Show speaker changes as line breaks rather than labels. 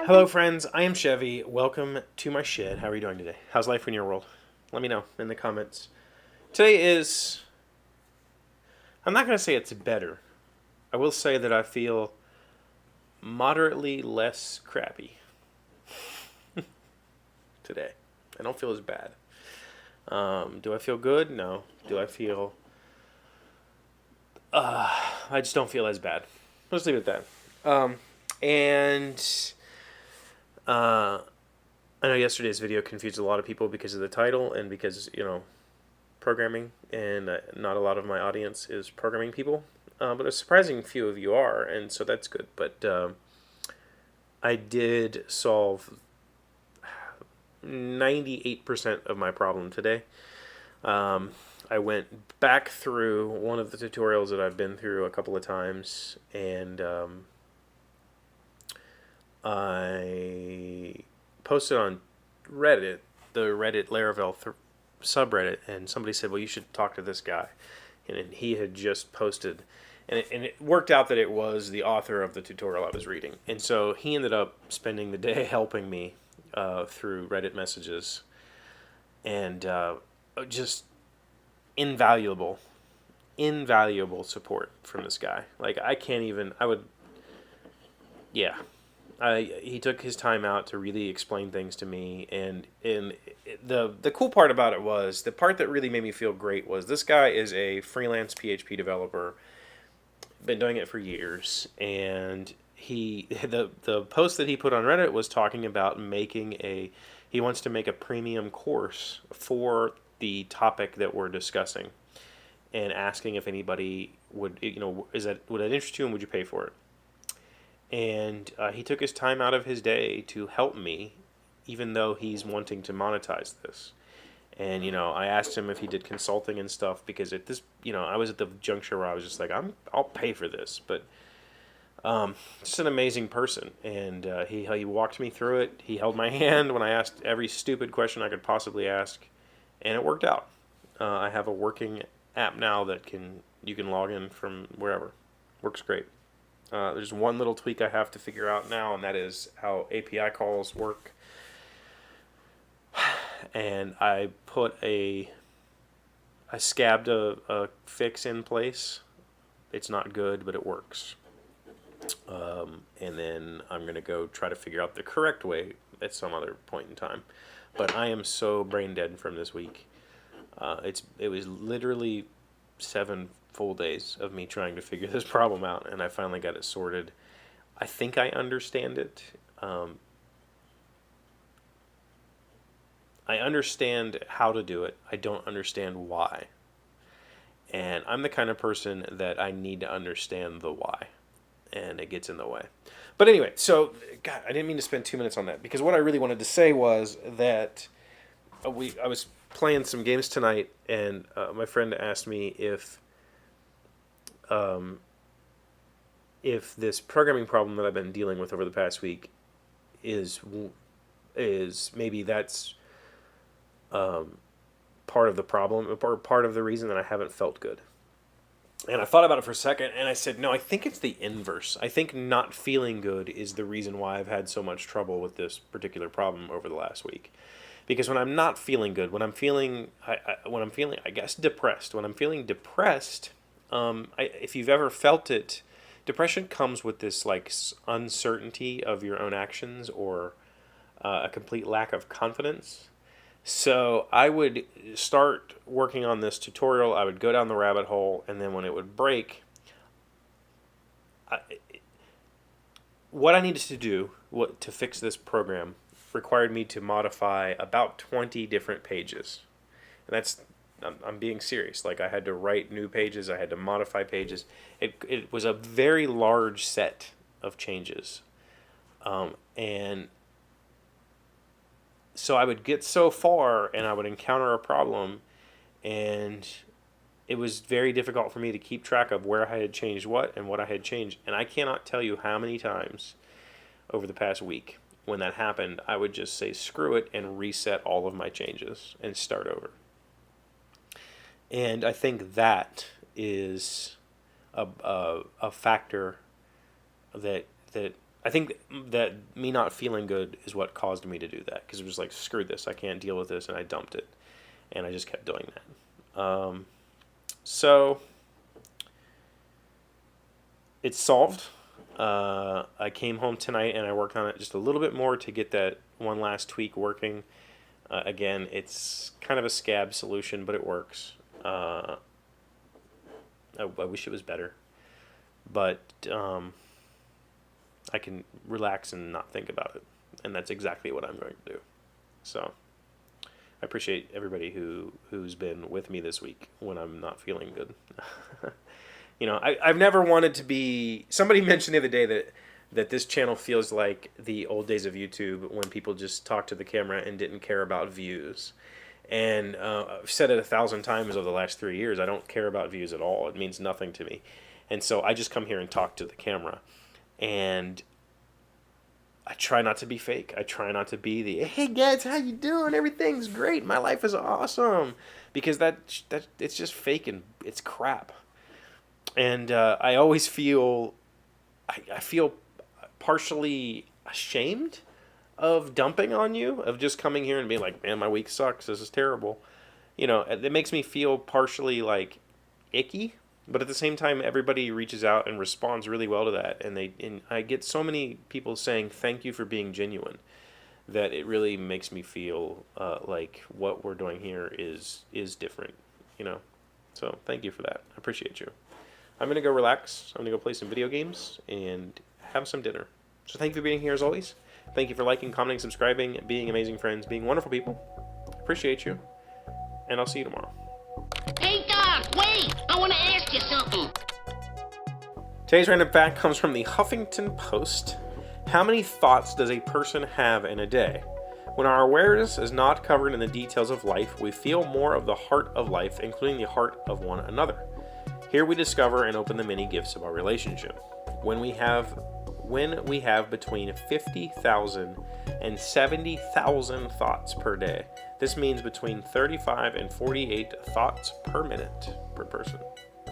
Hello, friends. I am Chevee. Welcome to my shed. How are you doing today? How's life in your world? Let me know in the comments. Today is. I'm not going to say it's better. I will say that I feel moderately less crappy today. I don't feel as bad. Do I feel good? No. Do I feel. I just don't feel as bad. Let's leave it at that. And. I know yesterday's video confused a lot of people because of the title and because, programming, and not a lot of my audience is programming people, but a surprising few of you are, and so that's good. But I did solve 98% of my problem today. I went back through one of the tutorials that I've been through a couple of times, and I posted on Reddit, the Reddit Laravel subreddit, and somebody said, well, you should talk to this guy. And he had just posted, and it worked out that it was the author of the tutorial I was reading. And so he ended up spending the day helping me through Reddit messages, and just invaluable, invaluable support from this guy. Like, I can't even, I would, yeah. He took his time out to really explain things to me, and the cool part about it was, the part that really made me feel great was, this guy is a freelance PHP developer, been doing it for years, and the post that he put on Reddit was talking about he wants to make a premium course for the topic that we're discussing, and asking if anybody would, would that interest you, and would you pay for it? And he took his time out of his day to help me, even though he's wanting to monetize this. And, I asked him if he did consulting and stuff, because at this, I was at the juncture where I was just like, I'll pay for this. But just an amazing person. And he walked me through it. He held my hand when I asked every stupid question I could possibly ask. And it worked out. I have a working app now that you can log in from wherever. Works great. There's one little tweak I have to figure out now, and that is how API calls work. And I scabbed a fix in place. It's not good, but it works. And then I'm going to go try to figure out the correct way at some other point in time. But I am so brain dead from this week. It was literally 7 full days of me trying to figure this problem out, and I finally got it sorted. I think I understand it. I understand how to do it. I don't understand why. And I'm the kind of person that I need to understand the why, and it gets in the way. But anyway, so, God, I didn't mean to spend 2 minutes on that, because what I really wanted to say was that I was playing some games tonight, and my friend asked me if this programming problem that I've been dealing with over the past week is maybe that's part of the problem, or part of the reason that I haven't felt good. And I thought about it for a second, and I said, no, I think it's the inverse. I think not feeling good is the reason why I've had so much trouble with this particular problem over the last week. Because when I'm not feeling good, when I'm feeling, I guess, depressed, when I'm feeling depressed, if you've ever felt it, depression comes with this like uncertainty of your own actions, or a complete lack of confidence. So I would start working on this tutorial, I would go down the rabbit hole, and then when it would break, what I needed to do to fix this program required me to modify about 20 different pages. And I'm being serious. Like, I had to write new pages, I had to modify pages. It was a very large set of changes. And so I would get so far, and I would encounter a problem, and it was very difficult for me to keep track of where I had changed what and what I had changed. And I cannot tell you how many times over the past week, when that happened, I would just say screw it and reset all of my changes and start over. And I think that is a factor that I think that me not feeling good is what caused me to do that, because it was like, screw this, I can't deal with this, and I dumped it, and I just kept doing that. So it's solved. I came home tonight and I worked on it just a little bit more to get that one last tweak working. Again, it's kind of a scab solution, but it works. I wish it was better, but I can relax and not think about it, and that's exactly what I'm going to do. So I appreciate everybody who's been with me this week when I'm not feeling good. You know, I've never wanted to be... Somebody mentioned the other day that this channel feels like the old days of YouTube, when people just talked to the camera and didn't care about views. And I've said it 1,000 times over the last 3 years. I don't care about views at all. It means nothing to me. And so I just come here and talk to the camera. And I try not to be fake. I try not to be the, hey guys, how you doing? Everything's great. My life is awesome. Because that it's just fake and it's crap. And I always feel, I feel partially ashamed of dumping on you, of just coming here and being like, man, my week sucks. This is terrible. You know, it makes me feel partially like icky. But at the same time, everybody reaches out and responds really well to that. And I get so many people saying thank you for being genuine, that it really makes me feel like what we're doing here is different, you know. So thank you for that. I appreciate you. I'm going to go relax. I'm going to go play some video games and have some dinner. So thank you for being here as always. Thank you for liking, commenting, subscribing, being amazing friends, being wonderful people. Appreciate you. And I'll see you tomorrow.
Hey, Doc, wait! I want to ask you something.
Today's random fact comes from the Huffington Post. How many thoughts does a person have in a day? When our awareness is not covered in the details of life, we feel more of the heart of life, including the heart of one another. Here we discover and open the many gifts of our relationship. When we have between 50,000 and 70,000 thoughts per day, this means between 35 and 48 thoughts per minute per person.